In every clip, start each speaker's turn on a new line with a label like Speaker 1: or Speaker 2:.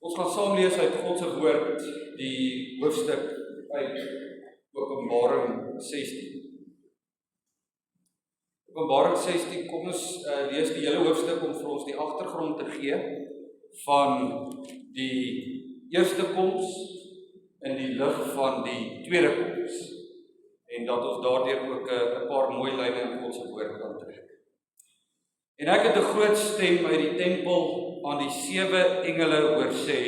Speaker 1: Ons gaan saam lees uit God se woord, die hoofstuk uit Openbaring 16. Openbaring 16, kom ons lees die hele hoofstuk om vir ons die agtergrond te gee van die eerste koms in die lig van die tweede koms. En dat ons daardeur ook 'n paar mooi lyne in God se woord kan trek. En ek het 'n groot stem uit die tempel aan die 7 engele hoor sê: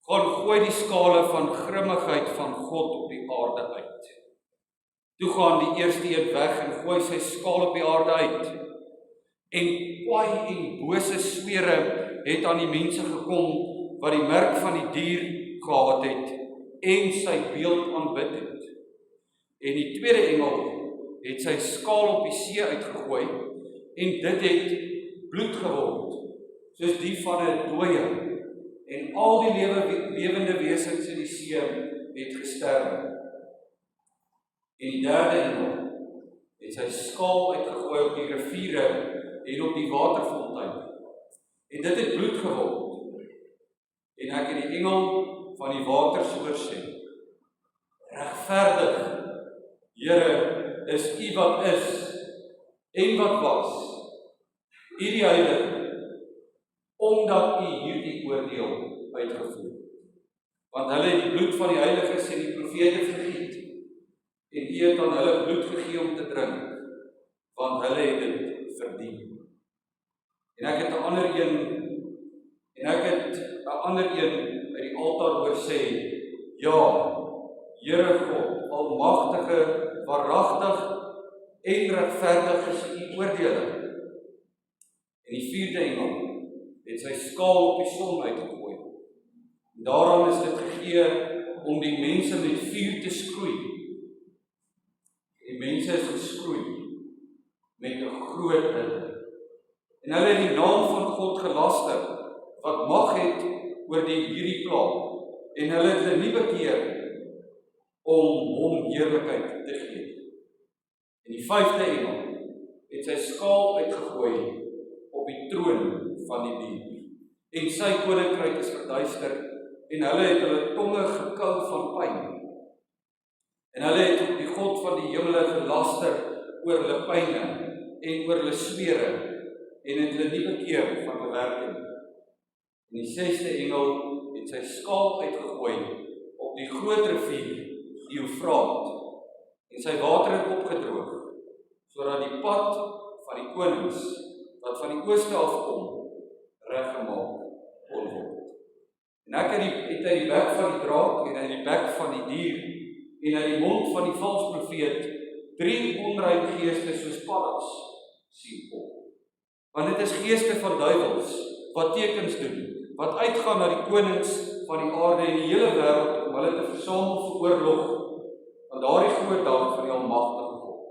Speaker 1: gaan gooi die skale van grimmigheid van God op die aarde uit. Toe gaan die eerste een weg en gooi sy skaal op die aarde uit. En kwaai en bose swere het aan die mense gekom wat die merk van die dier gehad het en sy beeld aanbid het. En die tweede engel het sy skaal op die see uitgegooi en dit het bloed geword, soos die van 'n dooie, en al die lewende wesens in die see het gesterf. En die derde engel het sy skaal uitgegooi op die riviere en op die waterfontein, en dit het bloed geword. En ek het die engel van die waters hoor sê: regverdig, Here, is U wat is en wat was, U die Heilige, omdat U hierdie oordeel uitgevoer het. Want hulle het die bloed van die heiliges en die profete vergiet, en U het aan hulle bloed gegee om te drink, want hulle het dit verdien. En ek het 'n ander een uit die altaar hoor sê: ja, Here God, almagtige, waaragtig en regverdig is U oordeele. En die vierde engel het sy skaal op die son uitgegooi. En daarom is dit gegee om die mense met vuur te skroei. Die mense is geskroei met 'n groot hitte. En hulle het die naam van God gelaster, wat mag het oor hierdie plaag. En hulle het hulle nie bekeer om hom heerlikheid te gee. En die vyfde engel het sy skaal uitgegooi op die troon van die dier. En sy koninkryk is verduister, en hulle het hulle tonge gekou van pyn. En hulle het op die God van die hemele gelaster oor hulle pyne en oor hulle swere, en het hulle nie bekeer van hulle werke nie. En die sesde engel het sy skaal uitgegooi op die groot rivier, die Eufraat, en sy water het opgedroog, sodat die pad van die konings wat van die ooste afkom, reggemaak kon word. En ek het uit die bek van die draak en uit die bek van die dier en uit die mond van die valse profeet 3 onrein geeste soos paddas sien kom. Want dit is geeste van duiwels wat tekens doen, wat uitgaan na die konings van die aarde en die hele wêreld om hulle te versamel vir oorlog aan daardie groot dag van die almagtige God.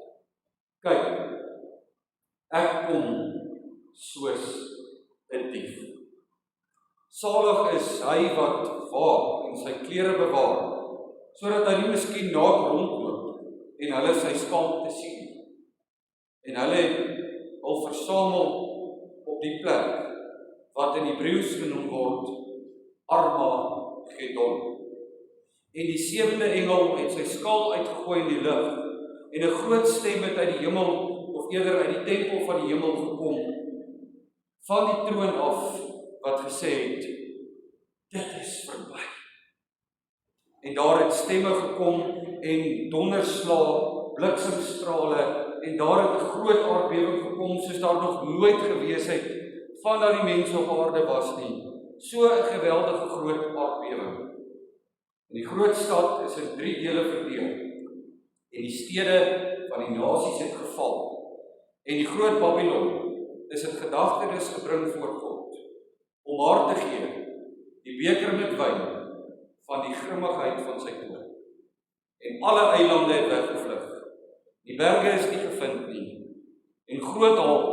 Speaker 1: Kyk, ek kom soos 'n dief. Salig is hy wat waak en sy klere bewaar, sodat hy nie miskien naak rondloop en hulle sy skaam te sien. En hulle het al versamel op die plek wat in Hebreëus genoem word Armagedon. En die 7de engel het sy skaal uitgegooi in die lug, en 'n groot stem het uit die hemel, of eerder uit die tempel van die hemel gekom, van die troon af, wat gesê het: dit is verby. En daar het stemme gekom en donderslae, bliksemstrale, en daar het 'n groot aardbewing gekom soos daar nog nooit gewees het vandat die mense op aarde was nie. So 'n geweldige groot aardbewing. En die groot stad is in 3 dele verdeel, en die stede van die nasies het geval, en die groot Babylon is in gedagtenis gebring voor God, om haar te gee die beker met wyn van die grimmigheid van sy toorn. En alle eilande het weggevlug, die berge is nie gevind nie, en groot haal,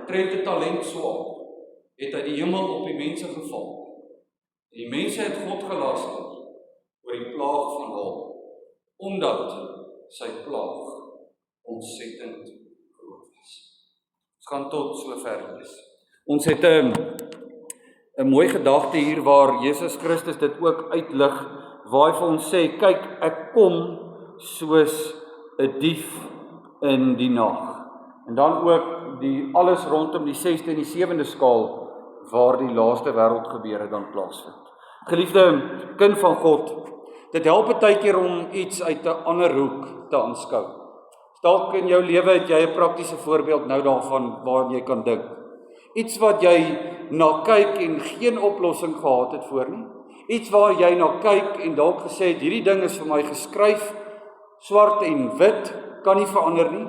Speaker 1: omtrent 'n talent swaar, het uit die hemel op die mense geval. En die mense het God gelaster oor die plaag van haal, omdat sy plaag ontsettend groot was. Ons gaan tot sover lees. Ons het 'n mooi gedagte hier waar Jesus Christus dit ook uitlig, waar hy vir ons sê, kyk, ek kom soos 'n dief in die nag. En dan ook die alles rondom die 6de en die 7de skaal, waar die laaste wêreldgebeure dan plaasvind. Geliefde kind van God, dit help baie keer om iets uit 'n ander hoek te aanskou. Dalk in jou lewe het jy 'n praktiese voorbeeld nou daarvan waar jy kan dink. Iets wat jy na kyk en geen oplossing gehad het voor nie. Iets waar jy na kyk en dalk gesê het, hierdie ding is vir my geskryf, swart en wit, kan nie verander nie.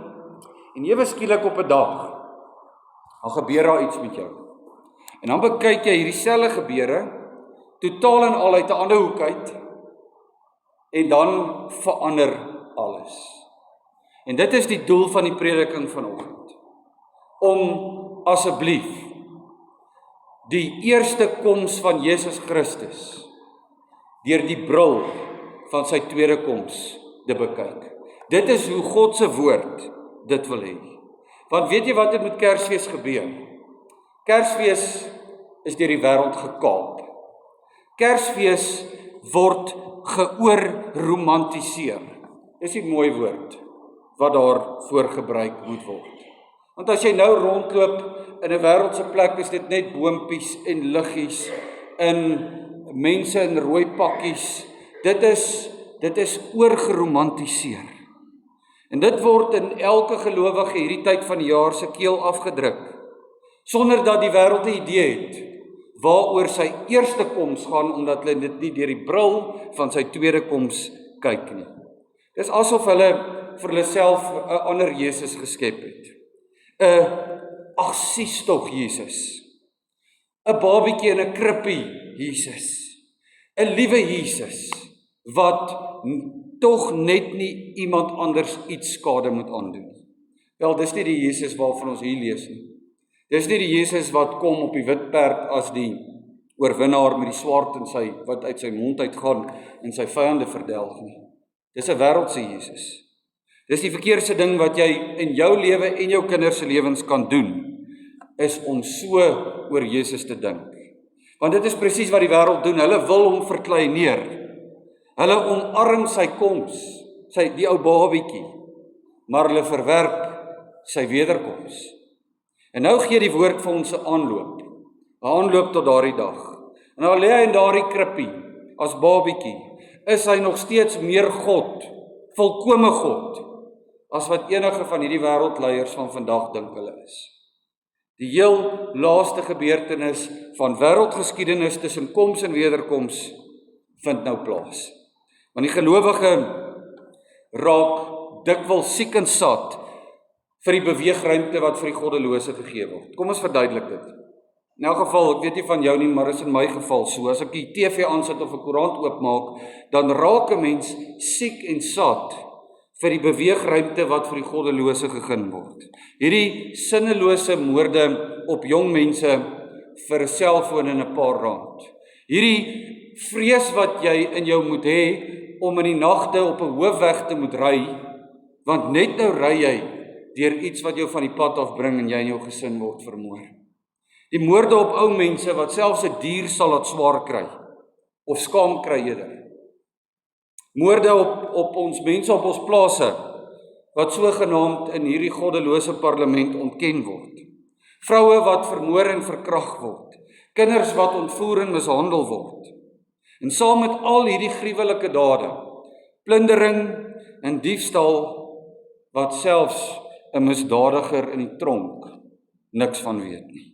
Speaker 1: En ewe skielik op 'n dag, dan gebeur daar iets met jou. En dan bekyk jy hierdie selfde gebeure, totaal en al uit 'n ander hoek uit, en dan verander alles. En dit is die doel van die prediking vanoggend. Om asseblief die eerste koms van Jesus Christus deur die bril van sy tweede koms te bekyk. Dit is hoe God se woord dit wil hê. Want weet jy wat het met Kersfees gebeur? Kersfees is deur die wêreld gekaap. Kersfees word geoorromantiseer. Dis 'n mooi woord wat daarvoor gebruik moet word. Want as jy nou rondloop in 'n wêreldse plek, is dit net boompies en liggies, in mense in rooi pakkies. Dit is oorgeromantiseer. En dit word in elke gelowige hierdie tyd van die jaar se keel afgedruk, sonder dat die wêreld 'n idee het waaroor sy eerste koms gaan, omdat hulle dit nie deur die bril van sy tweede koms kyk nie. Dis asof hulle vir hulle self 'n ander Jesus geskep het. Ag sies tog Jesus. 'n babietjie in 'n krippie Jesus. 'n liewe Jesus wat tog net nie iemand anders iets skade moet aandoen. Wel, dis nie die Jesus waarvan ons hier lees nie. Dis nie die Jesus wat kom op die wit perd as die oorwinnaar met die swaard in sy wat uit sy mond uitgaan en sy vyande verdelg nie. Dis 'n wêreldse Jesus. Dis die verkeerdste ding wat jy in jou lewe en jou kinders se lewens kan doen, is om so oor Jesus te dink. Want dit is presies wat die wêreld doen. Hulle wil hom verkleineer. Hulle omarm sy koms, die ou babietjie, maar hulle verwerp sy wederkoms. En nou gee die woord vir ons 'n aanloop tot daardie dag. En nou lê hy in daardie krippie as babietjie, is hy nog steeds meer God, volkome God, as wat enige van hierdie wêreldleiers van vandag dink hulle is. Die heel laaste gebeurtenis van wêreldgeskiedenis tussen koms en wederkoms vind nou plaas. Want die gelowige raak dikwels siek en sat vir die beweegruimte wat vir die goddelose gegee word. Kom ons verduidelik dit. In elk geval, ek weet nie van jou nie, maar is in my geval so. As ek die TV aansit of 'n koerant oopmaak, dan raak 'n mens siek en sat vir die beweegruimte wat vir die goddelose gegee word. Hierdie sinnelose moorde op jong mense vir 'n selfoon en 'n paar rand. Hierdie vrees wat jy in jou moet hê om in die nagte op 'n hoofweg te moet ry, want net nou ry jy deur iets wat jou van die pad afbring en jy en jou gesin word vermoor. Die moorde op ou mense wat selfs 'n dier sal laat swaar kry of skaam kry eerder. Moorde op ons mense op ons plase wat sogenaamd in hierdie goddelose parlement ontken word. Vroue wat vermoor en verkragt word. Kinders wat ontvoer en mishandel word. En saam met al hierdie gruwelike dade, plundering en diefstal, wat selfs 'n misdadiger in die tronk niks van weet nie.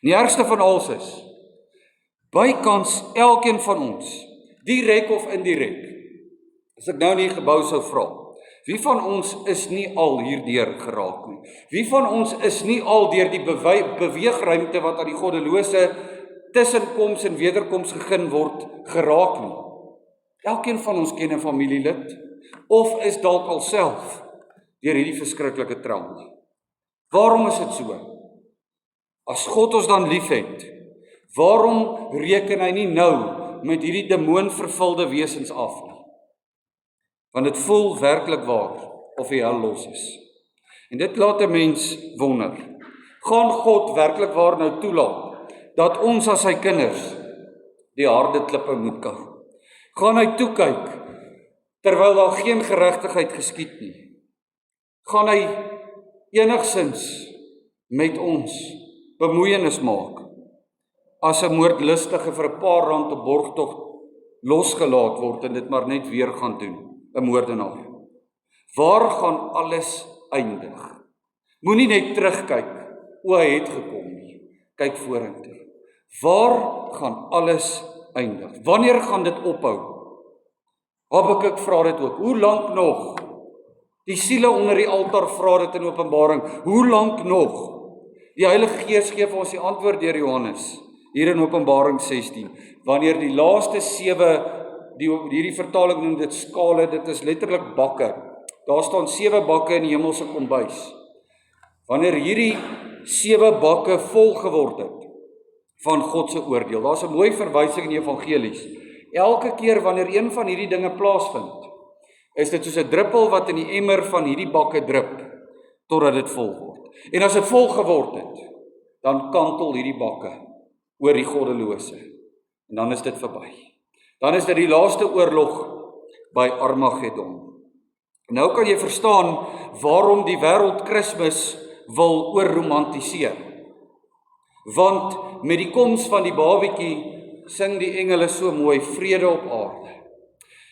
Speaker 1: En die ergste van alles is, bykans elkeen van ons, direk of indirek, as ek nou in die gebou sou vra, wie van ons is nie al hierdeur geraak nie? Wie van ons is nie al deur die beweegruimte wat aan die goddelose tussenkoms en wederkoms gegee word, geraak nie? Elkeen van ons ken 'n familielid, of is dalk al self deur hierdie verskriklike trauma. Waarom is dit so? As God ons dan liefhet, waarom reken hy nie nou met hierdie demoonvervulde wesens af nie? Want dit voel werklik waar of die hel los is. En dit laat 'n mens wonder, gaan God werklik waar nou toelaat dat ons as sy kinders die harde klippe moet kou. Gaan hy toekyk terwyl daar geen geregtigheid geskied nie? Gaan hy enigsins met ons bemoeienis maak as 'n moordlustige vir 'n paar rand op borgtog losgelaat word en dit maar net weer gaan doen, 'n moordenaar? Waar gaan alles eindig? Moenie net terugkyk, hy het gekom nie. Kyk vorentoe. Waar gaan alles eindig? Wanneer gaan dit ophou? Habakuk vra dit ook. Hoe lank nog? Die siele onder die altaar vra dit in Openbaring. Hoe lank nog? Die Heilige Gees gee vir ons die antwoord deur Johannes, hier in Openbaring 16. Wanneer die laaste 7, hierdie vertaling noem dit skale, dit is letterlik bakke. Daar staan 7 bakke in die hemelse kombuis. Wanneer hierdie 7 bakke vol geword het van God se oordeel. Daar's 'n mooi verwysing in die evangelies. Elke keer wanneer een van hierdie dinge plaasvind, is dit soos 'n druppel wat in die emmer van hierdie bakke drup, totdat dit vol word. En as dit vol geword het, dan kantel hierdie bakke oor die goddelose. En dan is dit verby. Dan is dit die laaste oorlog by Armageddon. Nou kan jy verstaan waarom die wêreld Kersfees wil oorromantiseer. Want met die koms van die babietjie sing die engele so mooi vrede op aarde.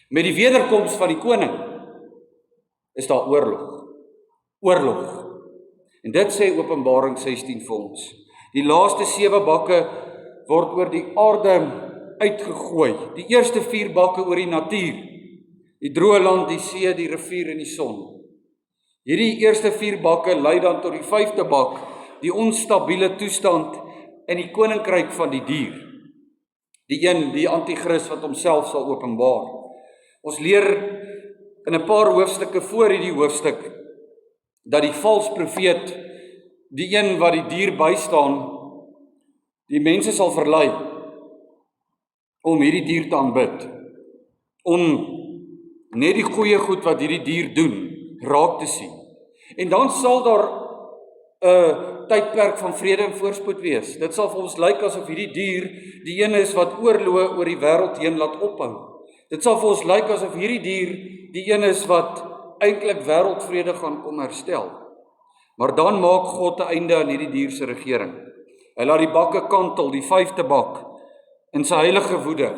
Speaker 1: Met die wederkoms van die koning is daar oorlog. Oorlog. En dit sê Openbaring 16 vir ons. Die laaste 7 bakke word oor die aarde uitgegooi. Die eerste 4 bakke oor die natuur. Die droë land, die see, die rivier en die son. Hierdie eerste 4 bakke lei dan tot die 5de bak, die onstabiele toestand in die koninkryk van die dier. Die anti-kris wat homself sal openbaar. Ons leer in 'n paar hoofstukke voor hierdie hoofstuk dat die vals profeet, die een wat die dier bystaan, die mense sal verlei om hierdie dier te aanbid, om net die goeie goed wat hierdie dier doen raak te sien. En dan sal daar 'n tydperk van vrede en voorspoed wees. Dit sal vir ons lyk asof hierdie dier die een is wat oorloë oor die wêreld heen laat ophou. Dit sal vir ons lyk asof hierdie dier die een is wat eintlik wêreldvrede gaan kom herstel. Maar dan maak God 'n einde aan hierdie dier se regering. Hy laat die bakke kantel, die 5de bak, in sy heilige woede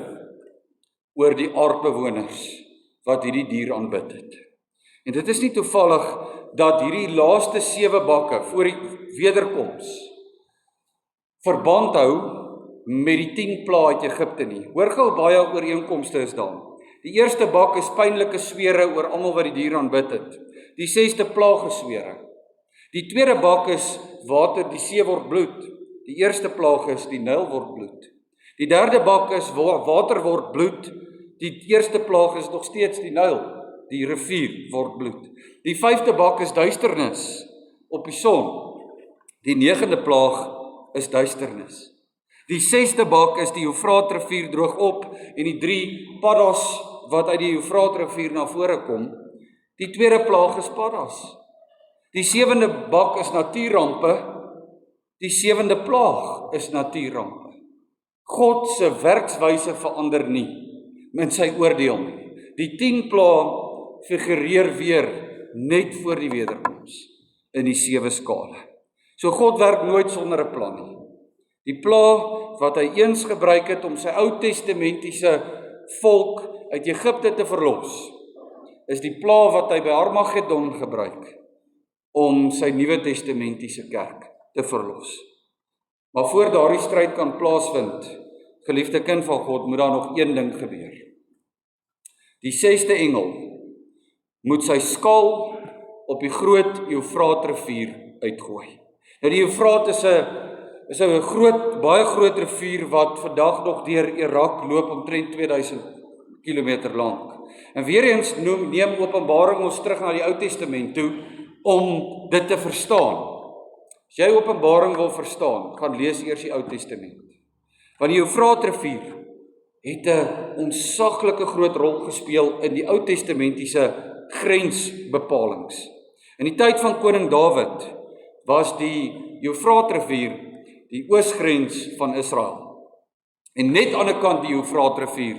Speaker 1: oor die aardbewoners wat hierdie dier aanbid het. En dit is nie toevallig dat hierdie laaste 7 bakke voor die wederkoms verband hou met die 10 plaae uit Egipte nie. Hoor gou baie ooreenkomste is daar. Die eerste bak is pynlike swere oor almal wat die dier aanbid het. Die 6de plaag is swere. Die tweede bak is water, die see word bloed. Die eerste plaag is die Nyl word bloed. Die derde bak is water word bloed. Die eerste plaag is nog steeds die Nyl. Die rivier word bloed. Die 5de bak is duisternis op die son. Die 9de plaag is duisternis. Die 6de bak is die Eufraatrivier droog op en die 3 paddas wat uit die Eufraatrivier na vore kom. Die tweede plaag is paddas. Die 7de bak is natuurrampe. Die 7de plaag is natuurrampe. God se werkswyse verander nie met sy oordeel nie. Die 10 plaae figureer weer net voor die wederkoms in die 7 skale. So God werk nooit sonder 'n plan nie. Die plaag wat hy eens gebruik het om sy Ou Testamentiese volk uit Egipte te verlos, is die plaag wat hy by Armageddon gebruik om sy Nuwe Testamentiese kerk te verlos. Maar voor daardie stryd kan plaasvind, geliefde kind van God, moet daar nog een ding gebeur. Die 6de engel moet sy skaal op die groot Eufraatrivier uitgooi. Nou die Eufraat is 'n groot, baie groot rivier wat vandag nog deur Irak loop omtrent 2000 kilometer lank. En weer eens neem Openbaring ons terug na die Ou Testament toe om dit te verstaan. As jy Openbaring wil verstaan, gaan lees eers die Ou Testament. Want die Eufraatrivier het 'n ontsaglike groot rol gespeel in die Ou Testamentiese grensbepalings. In die tyd van koning Dawid was die Eufraatrivier die oosgrens van Israel. En net aan die kant die Eufraatrivier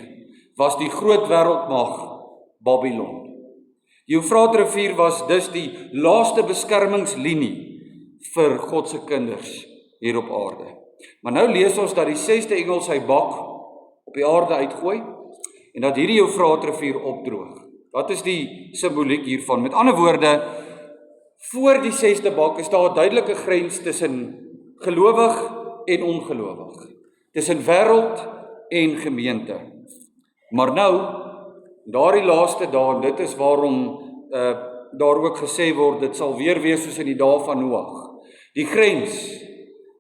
Speaker 1: was die groot wêreldmag Babylon. Die Eufraatrivier was dus die laaste beskermingslinie vir God se kinders hier op aarde. Maar nou lees ons dat die 6de engel sy bak op die aarde uitgooi en dat hierdie Eufraatrivier opdroog. Wat is die simboliek hiervan? Met ander woorde, voor die 6de bak is daar 'n duidelike grens tussen gelowig en ongelowig, tussen wêreld en gemeente. Maar nou, daardie laaste dae, dit is waarom daar ook gesê word, dit sal weer wees soos in die dae van Noag. Die grens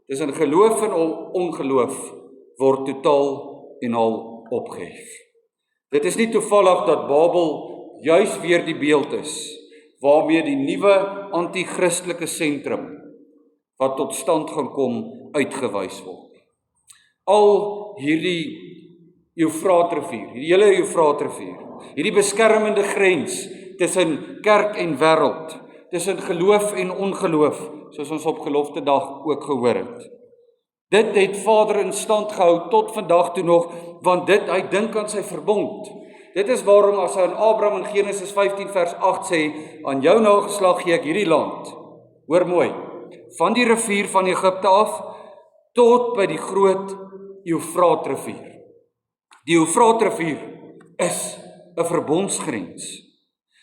Speaker 1: tussen geloof en ongeloof word totaal en al opgehef. Dit is nie toevallig dat Babel juis weer die beeld is waarmee die nuwe anti-christelike sentrum wat tot stand gaan kom uitgewys word. Al hierdie Eufraatrivier, die hele Eufraatrivier, hierdie beskermende grens tussen kerk en wêreld, tussen geloof en ongeloof, soos ons op Geloftedag ook gehoor het. Dit het Vader in stand gehou tot vandag toe nog, want hy dink aan sy verbond. Dit is waarom as hy aan Abraham in Genesis 15 vers 8 sê, aan jou nageslag gee ek hierdie land. Hoor mooi, van die rivier van Egipte af, tot by die groot Eufraatrivier. Die Eufraatrivier is 'n verbondsgrens.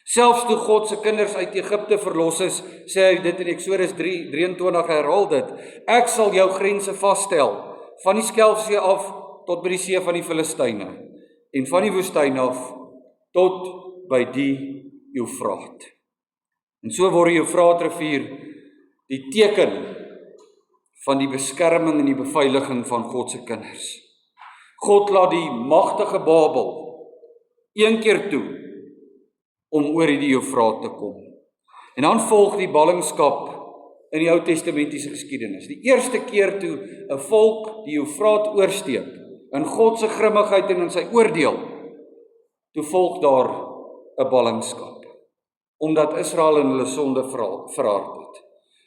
Speaker 1: Selfs toe God se kinders uit Egipte verlos is, sê hy dit in Eksodus 23 herhaal dit, ek sal jou grense vasstel, van die Skelfsee af tot by die see van die Filistyne, en van die woestyn af tot by die Eufraat. En so word die Eufraatrivier die teken van die beskerming en die beveiliging van God se kinders. God laat die magtige Babel een keer toe om oor die Eufraat te kom. En dan volg die ballingskap in die Ou Testamentiese geskiedenis. Die eerste keer toe 'n volk die Eufraat oorsteek, in God se grimmigheid en in sy oordeel, toe volg daar 'n ballingskap, omdat Israel in hulle sonde verhard het.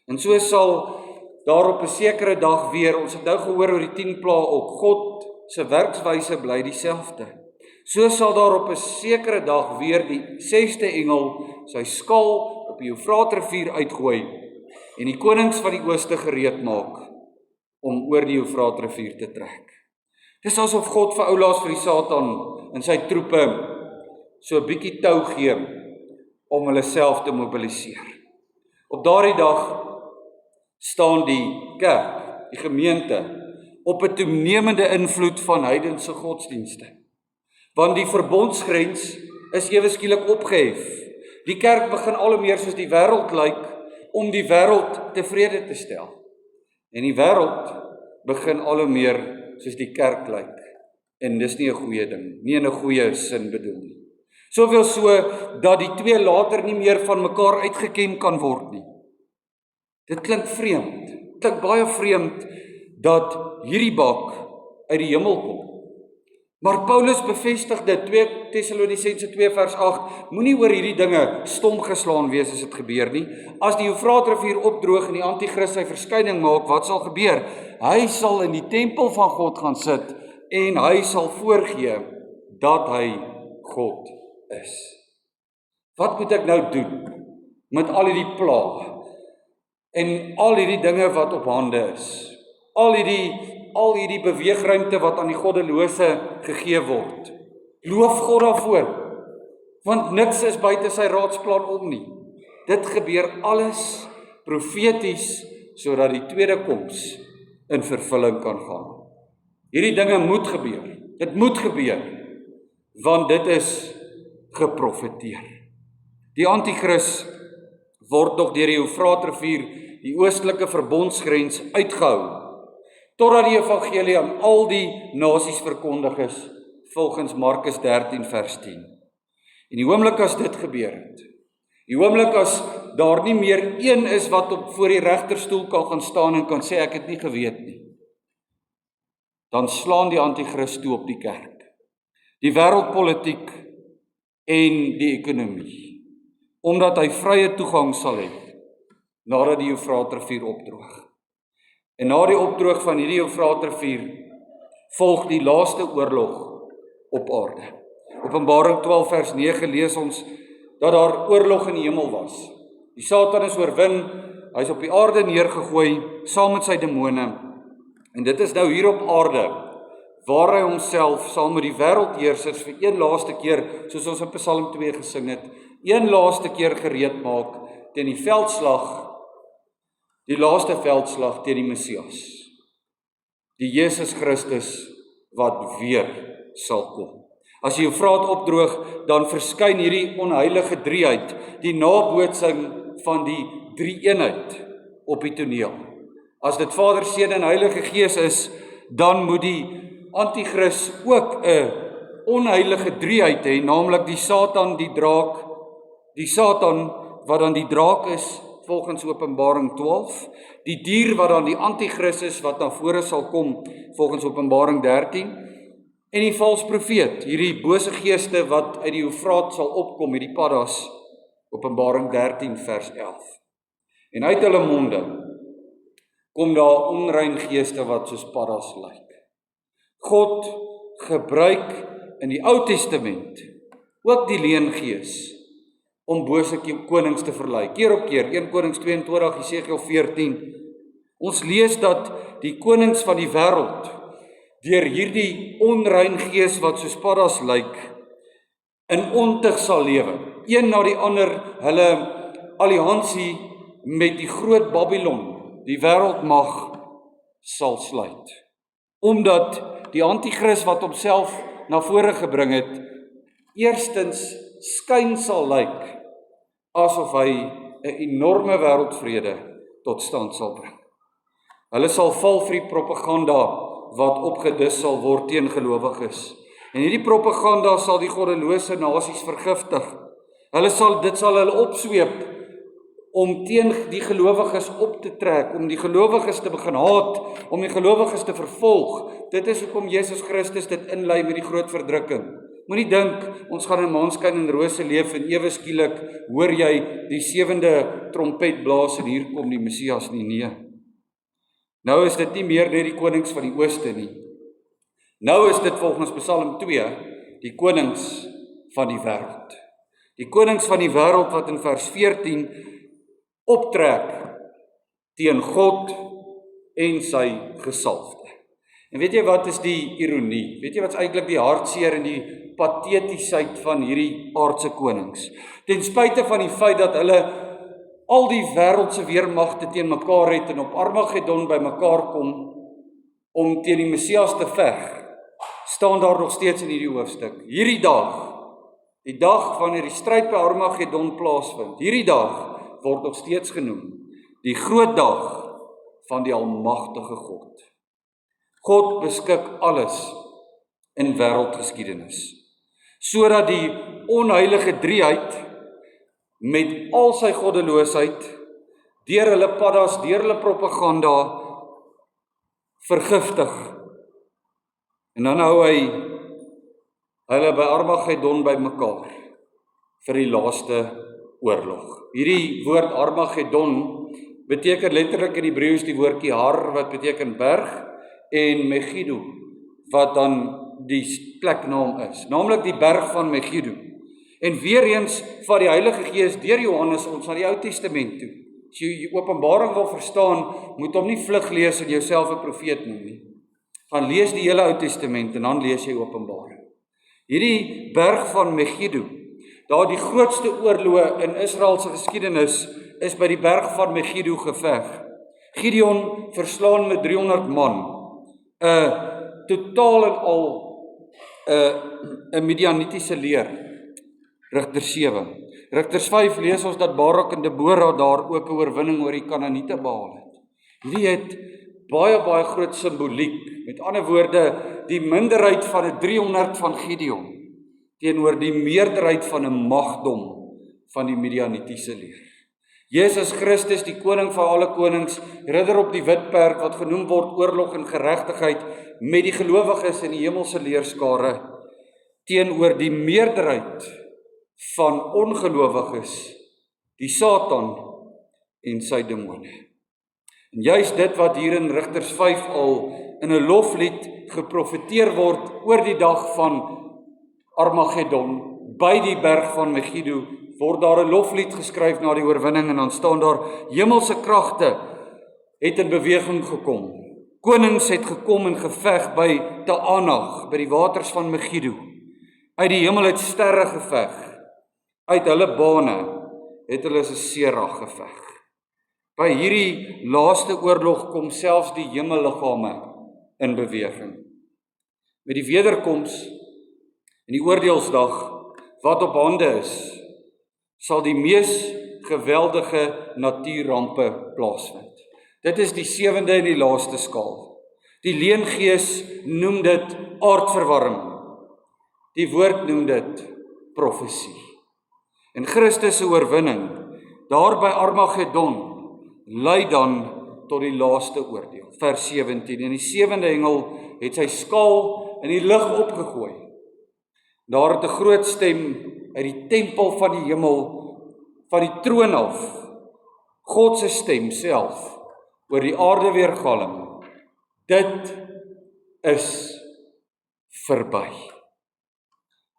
Speaker 1: En so sal daar op 'n sekere dag weer, ons het nou gehoor oor die 10 plaae ook, God se werkswyse bly dieselfde. So sal daar op 'n sekere dag weer die 6de engel sy skaal op die Eufraatrivier uitgooi en die konings van die ooste gereed maak om oor die Eufraatrivier te trek. Dis asof God vir oulaas vir die Satan en sy troepe so 'n bietjie tou gee om hulle self te mobiliseer. Op daardie dag staan die kerk, die gemeente, op 'n toenemende invloed van heidense godsdienste. Want die verbondsgrens is ewe skielik opgehef. Die kerk begin al hoe meer soos die wêreld lyk, om die wêreld tevrede te stel. En die wêreld begin al hoe meer soos die kerk lyk. En dis nie 'n goeie ding, nie in 'n goeie sin bedoel nie. Soveel so, dat die twee later nie meer van mekaar uitgeken kan word nie. Dit klink vreemd, dit klink baie vreemd, dat hierdie bak uit die hemel kom. Maar Paulus bevestig dit, 2 Tessalonisense 2 vers 8, moenie oor hierdie dinge stom geslaan wees as dit gebeur nie. As die Eufraatrivier opdroog en die anti-kris sy verskyning maak, wat sal gebeur? Hy sal in die tempel van God gaan sit en hy sal voorgee dat hy God is. Wat moet ek nou doen met al hierdie pla en al hierdie dinge wat op hande is? Al hierdie beweegruimte wat aan die goddelose gegee word. Loof God daarvoor, want niks is buite sy raadsplan om nie. Dit gebeur alles profeties, sodat die tweede koms in vervulling kan gaan. Hierdie dinge moet gebeur, dit moet gebeur, want dit is geprofeteer. Die anti-kris word nog deur die Eufraatrivier, die oostelike verbondsgrens, uitgehou, totdat die evangelie aan al die nasies verkondig is, volgens Markus 13 vers 10. En die oomblik as dit gebeur het, die oomblik as daar nie meer een is wat voor die regterstoel kan gaan staan en kan sê ek het nie geweet nie, dan slaan die anti-kris toe op die kerk, die wêreldpolitiek en die ekonomie, omdat hy vrye toegang sal hê nadat die Eufraatrivier opdroog. En na die opdroog van hierdie Eufraatrivier volg die laaste oorlog op aarde. Openbaring 12 vers 9 lees ons dat daar oorlog in die hemel was. Die Satan is oorwin, hy is op die aarde neergegooi saam met sy demone. En dit is nou hier op aarde waar hy homself saam met die wêreldheersers vir een laaste keer, soos ons in Psalm 2 gesing het, een laaste keer gereed maak teen die veldslag, die laaste veldslag teen die Messias, die Jesus Christus wat weer sal kom. As die Eufraat opdroog, dan verskyn hierdie onheilige drieheid, die nabootsing van die drie-eenheid op die toneel. As dit Vader, Seun en Heilige Gees is, dan moet die Antichrist ook 'n onheilige drieheid hê, naamlik die Satan, die draak, die Satan wat dan die draak is volgens Openbaring 12, die dier wat dan die Antichrist is wat na vore sal kom volgens Openbaring 13, en die valse profeet, hierdie bose geeste wat uit die Eufraat sal opkom, hierdie paddas, Openbaring 13 vers 11. En uit hulle monde kom daar onrein geeste wat soos paddas lyk. God gebruik in die Ou Testament ook die leengees om bose konings te verlei. Keer op keer, 1 Konings 22, Jesegiel 14. Ons lees dat die konings van die wêreld deur hierdie onrein gees wat soos paddas lyk, in ontug sal lewe. Een na die ander, hulle alliansie met die groot Babylon, die wêreldmag, sal sluit. Omdat die Antichrist wat homself na vore gebring het, eerstens skyn sal lyk asof hy 'n enorme wêreldvrede tot stand sal bring. Hulle sal val vir die propaganda wat opgedis sal word teen gelowiges. En hierdie propaganda sal die goddelose nasies vergiftig. Dit sal hulle opsweep om teen die gelowiges op te trek, om die gelowiges te begin haat, om die gelowiges te vervolg. Dit is hoekom Jesus Christus dit inlei met die groot verdrukking. Moenie dink, ons gaan in maanskyn en rose leef en ewe skielik hoor jy die 7de trompet blaas en hier kom die Messias nie. Nee. Nou is dit nie meer net die konings van die ooste nie. Nou is dit volgens Psalm 2 die konings van die wêreld. Die konings van die wêreld wat in vers 14 optrek teen God en sy gesalfde. En weet jy wat is die ironie? Weet jy wat is eintlik die hartseer en die patetiesheid van hierdie aardse konings? Ten spyte van die feit dat hulle al die wêreldse weermagte teen mekaar het en op Armageddon by mekaar kom om teen die Messias te veg, staan daar nog steeds in hierdie hoofstuk. Hierdie dag, die dag wanneer die stryd by Armageddon plaasvind, hierdie dag word nog steeds genoem die groot dag van die almagtige God. God beskik alles in wêreldgeskiedenis, sodat die onheilige drieheid met al sy goddeloosheid, deur hulle paddas, deur hulle propaganda, vergiftig. En dan hou hy hulle by Armageddon by mekaar vir die laaste oorlog. Hierdie woord Armageddon beteken letterlik in Hebreëus die woordjie har wat beteken berg en Megiddo wat dan die pleknaam is, naamlik die berg van Megiddo. En weer eens van die Heilige Gees deur Johannes ons na die Ou Testament toe. As jy Openbaring wil verstaan, moet hom nie vlug lees en jouself 'n profeet noem nie. Gaan lees die hele Ou Testament en dan lees jy Openbaring. Hierdie berg van Megiddo, daar die grootste oorloë in Israel se geskiedenis is by die berg van Megiddo geveg. Gideon verslaan met 300 man, totaal en al 'n Midianitiese leer. Rigters 7. Rigters 5 lees ons dat Barak en Debora daar ook 'n oorwinning oor die Kanaaniete behaal het. Hierdie het baie groot simboliek. Met ander woorde, die minderheid van 'n 300 van Gideon teenoor die meerderheid van 'n magdom van die Midianitiese leer. Jesus Christus, die koning van alle konings, ridder op die wit perd wat genoem word oorlog en geregtigheid met die gelowiges in die hemelse leerskare teenoor die meerderheid van ongelowiges, die Satan en sy demone. En juist dit wat hier in Rigters 5 al in 'n loflied geprofeteer word oor die dag van Armageddon, by die berg van Megiddo, word daar 'n loflied geskryf na die oorwinning en dan staan daar: hemelse kragte het in beweging gekom. Konings het gekom in geveg by Taanach, by die waters van Megiddo. Uit die hemel het sterre geveg. Uit hulle bane het hulle Sisera geveg. By hierdie laaste oorlog kom selfs die hemelliggame in beweging. Met die wederkoms en die oordeelsdag wat op hande is, sal die mees geweldige natuurrampe plaasvind. Dit is die 7de en die laaste skaal. Die leengees noem dit aardverwarming. Die woord noem dit profesie. En Christus se oorwinning daar by Armageddon lei dan tot die laaste oordeel. Vers 17. En die 7de engel het sy skaal in die lug opgegooi. Daar het 'n groot stem uit die tempel van die hemel, van die troon af, God se stem self, oor die aarde weergalm. Dit is verby.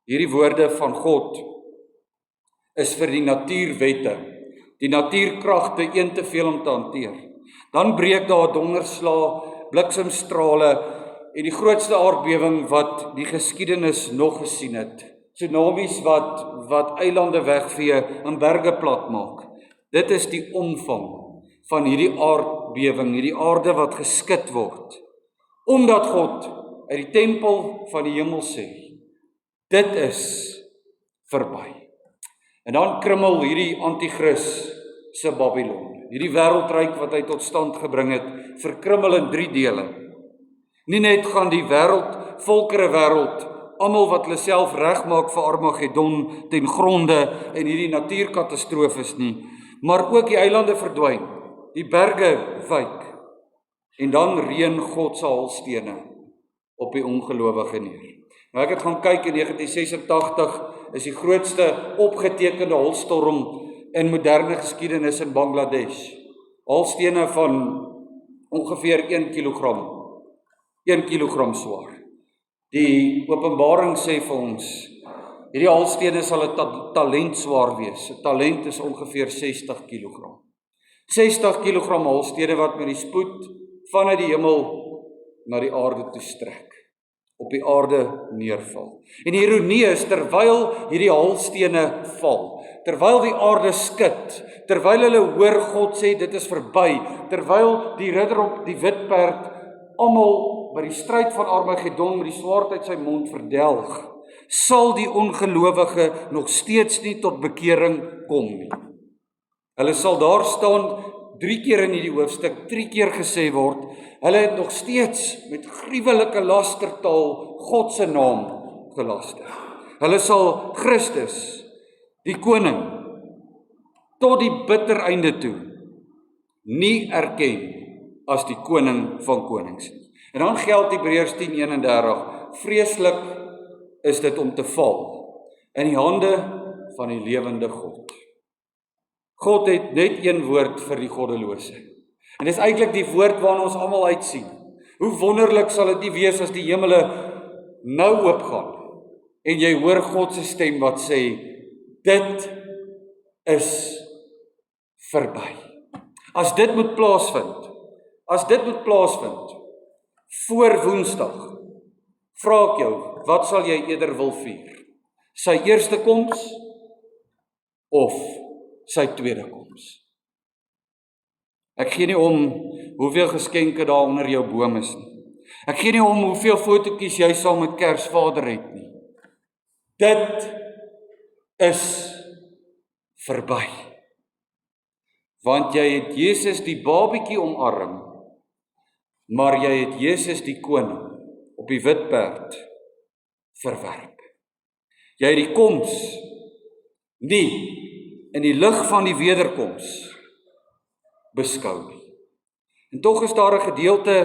Speaker 1: Hierdie woorde van God is vir die natuurwette, die natuurkragte een te veel om te hanteer. Dan breek daar donderslae, bliksemstrale en die grootste aardbewing wat die geskiedenis nog gesien het. Tsunamies wat eilande wegvee en berge plat maak. Dit is die omvang van hierdie aardbewing, hierdie aarde wat geskit word. Omdat God uit die tempel van die hemel sê, dit is verby. En dan krummel hierdie anti-kris se Babylon, hierdie wêreldryk wat hy tot stand gebring het, verkrummel in 3 dele. Nie net gaan die wêreld, volkere wêreld, almal wat hulle self regmaak vir Armageddon ten gronde en hierdie natuurkatastrofes nie, maar ook die eilande verdwyn, die berge wyk, en dan reën God se haalstene op die ongelowige neer. Nou ek het gaan kyk in 1986 is die grootste opgetekende holstorm in moderne geskiedenis in Bangladesh. Haalstene van ongeveer 1 kilogram swaar. Die Openbaring sê vir ons, hierdie haalstene sal 'n talent swaar wees. 'n Talent is ongeveer 60 kilogram. 60 kilogram haalstene wat met die spoed vanuit die hemel na die aarde toe strek, op die aarde neerval. En die ironie is, terwyl hierdie haalstene val, terwyl die aarde skud, terwyl hulle hoor God sê dit is verby, terwyl die ridder op die wit perd almal by die stryd van Armageddon met die swaard uit sy mond verdelg, sal die ongelowige nog steeds nie tot bekering kom nie. Hulle sal daar staan 3 keer in hierdie hoofstuk, 3 keer gesê word, hulle het nog steeds met gruwelike lastertaal God se naam gelaster. Hulle sal Christus, die koning, tot die bitter einde toe nie erken as die koning van konings nie. En dan geld Hebreërs 10:31, vreeslik is dit om te val in die hande van die lewende God. God het net een woord vir die goddelose. En dis eintlik die woord waarna ons almal uitsien. Hoe wonderlik sal dit nie wees as die hemele nou oopgaan en jy hoor God se stem wat sê, dit is verby. As dit moet plaasvind, voor Woensdag, vra ek jou, wat sal jy eerder wil vier? Sy eerste koms of sy tweede koms? Ek gee nie om hoeveel geskenke daar onder jou boom is nie. Ek gee nie om hoeveel fotootjies jy saam met Kersvader het nie. Dit is verby. Want jy het Jesus die babietjie omarm, maar jy het Jesus die koning op die wit perd verwerp. Jy het die koms nie in die lig van die wederkoms beskou nie. En tog is daar 'n gedeelte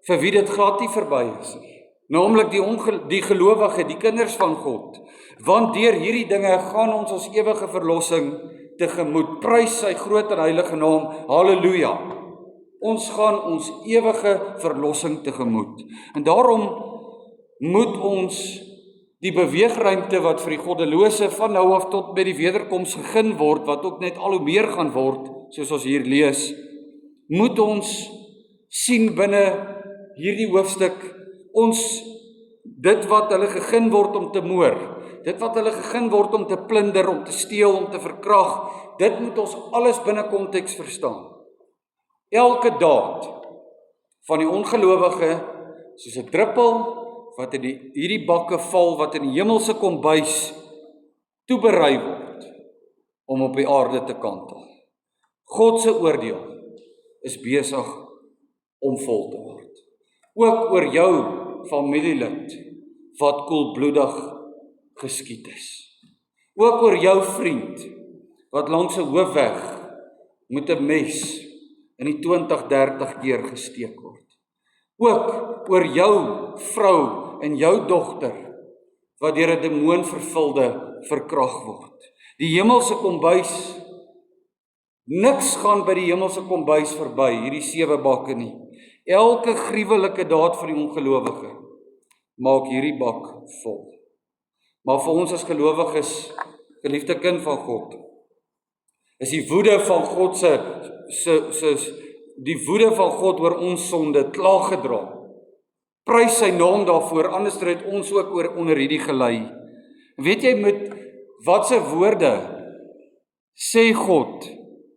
Speaker 1: vir wie dit glad nie verby is nie. Naamlik die gelowige, die kinders van God. Want deur hierdie dinge gaan ons ewige verlossing tegemoet. Prys sy groot en heilige naam. Halleluja. Ons gaan ons ewige verlossing tegemoet. En daarom moet ons die beweegruimte wat vir die goddelose van nou af tot by die wederkoms gegee word, wat ook net al hoe meer gaan word, soos ons hier lees, moet ons sien binne hierdie hoofstuk, ons dit wat hulle gegee word om te moor, dit wat hulle gegee word om te plunder, om te steel, om te verkrag, dit moet ons alles binne konteks verstaan. Elke daad van die ongelowige, soos 'n druppel wat in hierdie bakke val, wat in die hemelse kombuis toeberei word om op die aarde te kantel. God se oordeel is besig om vol te word. Ook oor jou familielid wat koelbloedig geskiet is. Ook oor jou vriend wat langs 'n hoofweg met 'n mes in die 20-30 keer gesteek word. Ook oor jou vrou en jou dogter wat deur 'n demoonvervulde verkrag word. Die hemelse kombuis, niks gaan by die hemelse kombuis verby, hierdie 7 bakke nie. Elke gruwelike daad van die ongelowige maak hierdie bak vol. Maar vir ons as gelowiges, geliefde kind van God, is die woede van God die woede van God oor ons sonde klaargedra. Prys sy naam daarvoor, anders het ons ook onder hierdie gelei. Weet jy met watse woorde sê God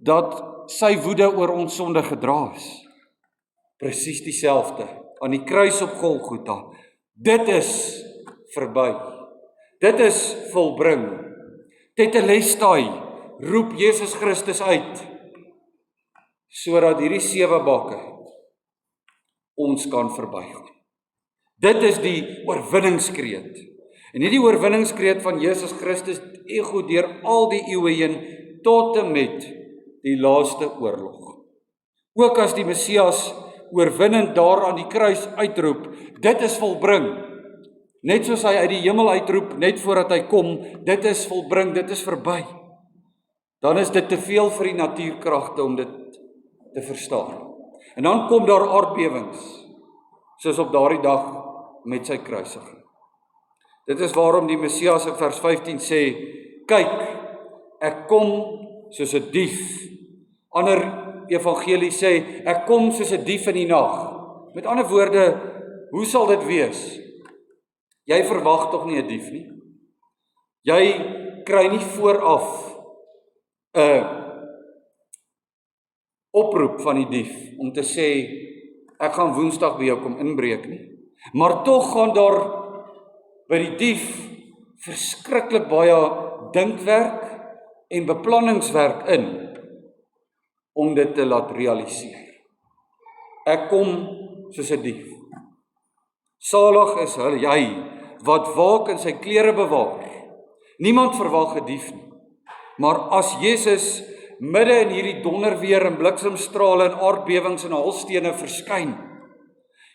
Speaker 1: dat sy woede oor ons sonde gedra is? Presies dieselfde, aan die kruis op Golgotha. Dit is verby. Dit is volbring. Tetelestai, roep Jesus Christus uit, sodat hierdie 7 bakke ons kan verbygaan. Dit is die oorwinningskreet. En hierdie oorwinningskreet van Jesus Christus ego deur al die eeue heen tot en met die laaste oorlog. Ook as die Messias oorwinnend daar aan die kruis uitroep, dit is volbring. Net soos hy uit die hemel uitroep, net voordat hy kom, dit is volbring, dit is verby. Dan is dit te veel vir die natuurkragte om dit te verstaan. En dan kom daar aardbewings, soos op daardie dag met sy kruisiging. Dit is waarom die Messias in vers 15 sê, kyk, ek kom soos 'n dief. Ander evangelie sê, ek kom soos 'n dief in die nag. Met ander woorde, hoe sal dit wees? Jy verwag tog nie 'n dief nie. Jy kry nie vooraf 'n oproep van die dief om te sê, ek gaan Woensdag by jou kom inbreek nie. Maar tog gaan daar by die dief verskriklik baie dinkwerk en beplanningswerk in om dit te laat realiseer. Ek kom soos 'n dief. Salig is jy wat waak en sy klere bewaar. Niemand verwag 'n dief nie. Maar as Jesus midde in hierdie donderweer en bliksemstrale en aardbewings en hailstene verskyn,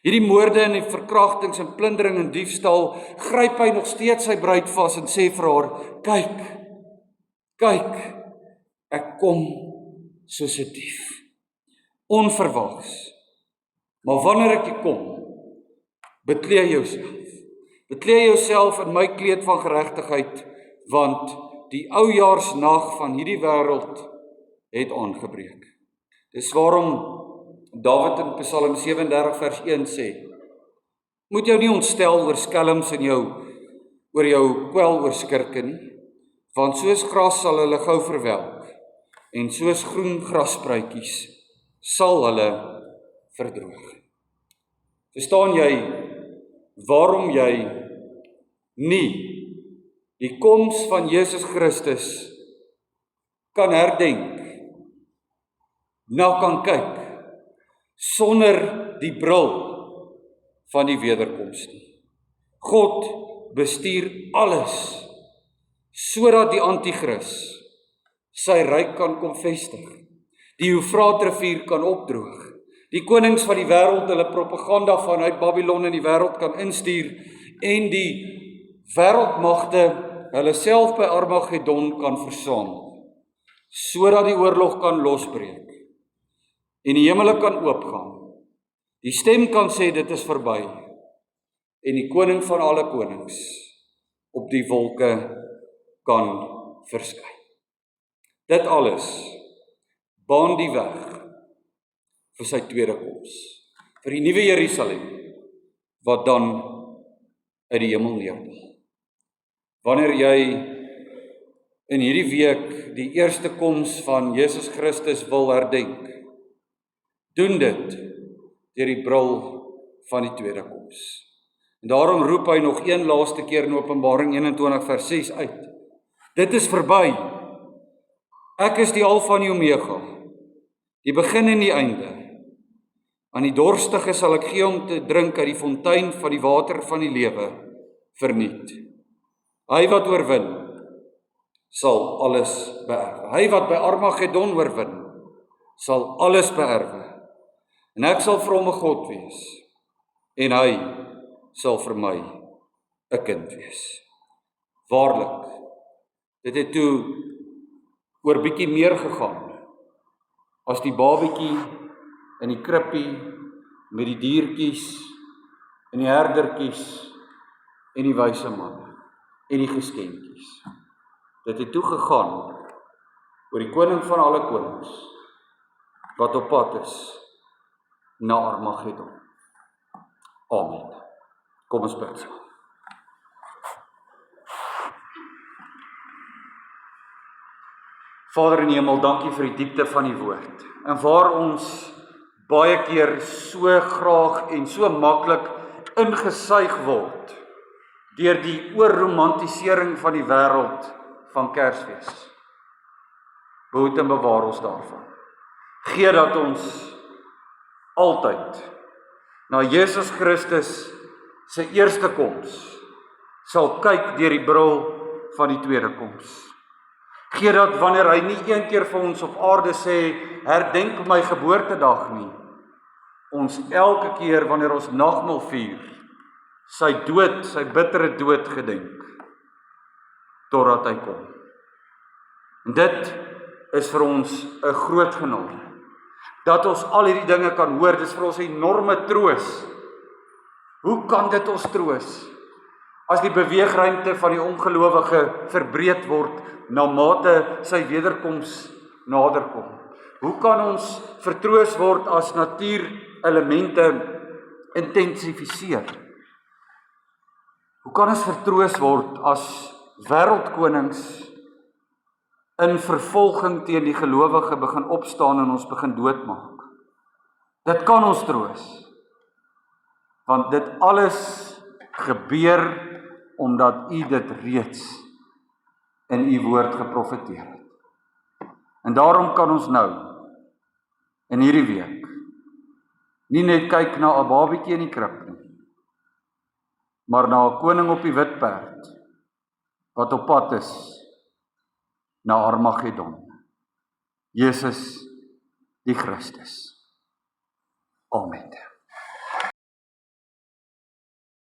Speaker 1: hierdie moorde en die verkrachtings en plundering en diefstal, gryp hy nog steeds sy bruid vas en sê vir haar, kyk, ek kom soos 'n dief. Onverwags. Maar wanneer ek kom, beklee jouself in my kleed van geregtigheid, want die oujaarsnag van hierdie wêreld het aangebreek. Dis waarom Dawid in Psalm 37 vers 1 sê, moet jou nie ontstel oor skelms en oor jou kwel oor skurke nie, want soos gras sal hulle gou verwelk, en soos groen grasspruitjies sal hulle verdroog. Verstaan jy waarom jy nie die koms van Jesus Christus kan herdenk, na kan kyk, sonder die bril van die wederkoms nie. God bestuur alles, sodat die anti-kris sy ryk kan kom vestig, die Eufraatrivier kan opdroog, die konings van die wêreld hulle propaganda vanuit Babylon in die wêreld kan instuur, en die wêreldmagte hulle self by Armagedon kan versamel, sodat die oorlog kan losbreek. en die hemele kan oopgaan. Die stem kan sê dit is verby en die koning van alle konings op die wolke kan verskyn. Dit alles baan die weg vir sy tweede koms, vir die nuwe Jerusalem wat dan uit die hemel neerdal. Wanneer jy in hierdie week die eerste koms van Jesus Christus wil herdenk, doen dit deur die bril van die tweede koms. En daarom roep hy nog een laaste keer in Openbaring 21 vers 6 uit. Dit is verby. Ek is die Alfa en die Omega, die begin en die einde. Aan die dorstige sal ek gee om te drink uit die fontein van die water van die lewe verniet. Hy wat oorwin, sal alles beerwe. Hy wat by Armagedon oorwin, sal alles beerwe. En ek sal vir hom 'n God wees, en hy sal vir my 'n kind wees. Waarlik, dit het toe oor bietjie meer gegaan as die babietjie in die krippie met die diertjies en die herdertjies en die wyse man en die geskenkies. Dit het toe gegaan oor die koning van alle konings wat op pad is na Armagedon. Amen. Kom ons bid saam. Vader in die hemel, dankie vir die diepte van die woord. En waar ons baie keer so graag en so maklik ingesuig word deur die oorromantisering van die wêreld van Kersfees. Behoed en bewaar ons daarvan. Gee dat ons altyd na Jesus Christus sy eerste koms sal kyk deur die bril van die tweede koms. Gee dat wanneer hy nie een keer vir ons op aarde sê, herdenk my geboortedag nie, ons elke keer wanneer ons nagmaal vier, sy dood, sy bittere dood gedenk, totdat hy kom. En dit is vir ons 'n groot genade, dat ons al hierdie dinge kan hoor, dis vir ons 'n enorme troos. Hoe kan dit ons troos? As die beweegruimte van die ongelowige verbreed word, na mate sy wederkoms naderkom. Hoe kan ons vertroos word as natuurelemente intensifiseer? Hoe kan ons vertroos word as wêreldkonings in vervolging teen die gelowige begin opstaan en ons begin doodmaak? Dit kan ons troos, want dit alles gebeur omdat U dit reeds in U woord geprofeteer het. En daarom kan ons nou, in hierdie week, nie net kyk na 'n babietjie in die krib nie, maar na 'n koning op die wit perd, wat op pad is na Armagedon. Jesus die Christus. Amen.